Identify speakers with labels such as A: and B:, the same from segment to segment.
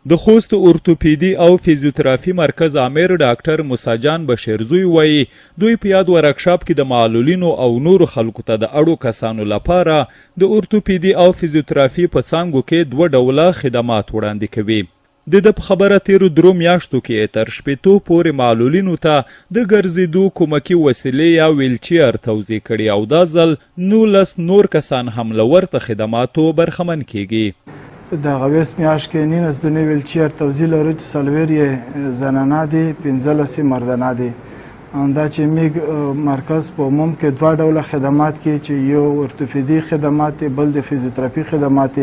A: د خوست اورتوپیدي او فیزیوتراپي مرکز امیر ډاکټر موسی جان بشیرزوی وایي دوی په یاد ورکشاپ کې د معلولینو او نورو خلکو ته د اړو کسانو لپاره د اورتوپیدي او فیزیوتراپي په څانګو کې 2 ډوله خدمات وړاندې کوي. د په خبره تیرو 3 میاشتو کې تر 8 پورې معلولینو ته د ګرځېدو کومکي وسیلې یا ویلچیر توزیع کړي او دا ځل 19 نور کسان هم له ورته خدماتو برخمن کیږي.
B: د غویس میاشت کې 19 دونې ویلچیر توزیع لرو چې 4 یې زنانه دي 15 مردانه دي. دا چې میګ مرکز په عموم کې 2 ډوله خدمات کوي چې یو اورتوپیدي خدمات بل د فیزیوتراپي خدمات.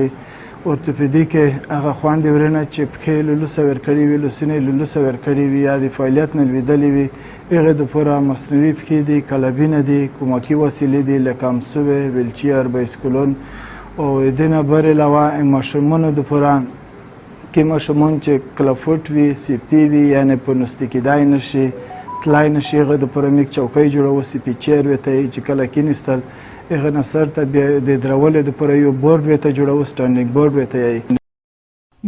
B: اورتوپیدي کې هغه خواندې ورنه چې پښې لولوسه ورکړي وي لوسینې لولوسه ورکړي وي یا د فعالیت نه لوېدلې وي هغې دپاره مصنوعي پښې دي کلبینه دي کومکي وسیلې دي لکه امسوې ویلچیر بایسکلون او دې نه بر علاوه ماشومانو دپاره کې ماشومان چې کلفوټ وي سی پي وي یعنې په نوستې کیدای نشي تلای نشي هغه دپاره میک چوکۍ جوړو سی پي چیر ورته یې چې کله کېنیستل هغه نه سر ته بیا د درولې دپاره یو بورډ ورته جوړو سټانډینګ بورډ ورته یې.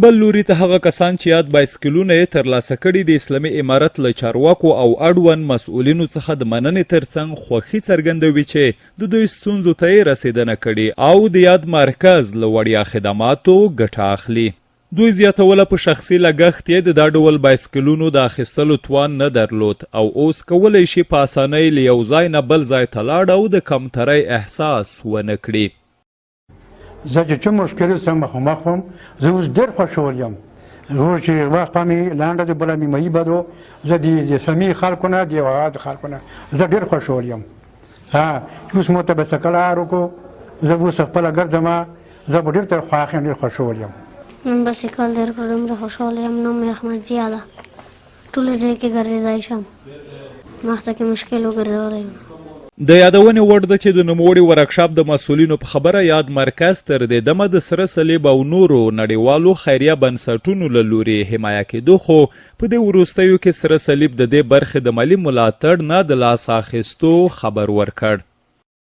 A: بل لوري ته هغه کسان چې یاد بایسکلونه یې ترلاسه کړي د اسلامي امارت له چارواکو او اړوند مسؤلینو څخه د مننې ترڅنګ خوښي څرګندوي چې د دوی ستونزو ته یې رسېدنه کړې او د یاد مرکز له وړیا خدماتو ګټه اخلي. دوی زیاتوله په شخصي لګښت یې د دا ډول بایسکلونو د اخیستلو توان نه درلود او اوس کولی شي په اسانۍ له یو ځای نه بل ځای ته لاړ او د کمترۍ احساس ونه کړي.
C: زه چې څه مشکلو سره مخامخ وم زه اوس ډېر خوشحال یم. روز چې وخت مې لانډه د بله مې مهي بدو زه د سمي خلکو نه د هغه د خلکو نه زه ډېر خوشحال یم. اوس مو ته به څه کله وکړو زه اوس خپله ګرځم زه به ډېر تر خوښ یم ډېر خوشحال یم.
D: من بایسکل ډېر دومره خوشحاله یم نوم مې احمدجیه ده ټوله ځای کې ګرځېدی شم مخته کې مشکل وګرځولی یم.
A: د یادونې وړ ده چې د نوموړي ورکشاپ د مسؤلینو په خبره یاد مرکز تر دې دمه د سره صلیب او نورو نړیوالو خیریه بنسټونو له لورې حمایه کېدو خو په دې وروستیو کې سره صلیب د دې برخې د مالي ملاتړ نه د لاس اخیستو خبر ورکړ.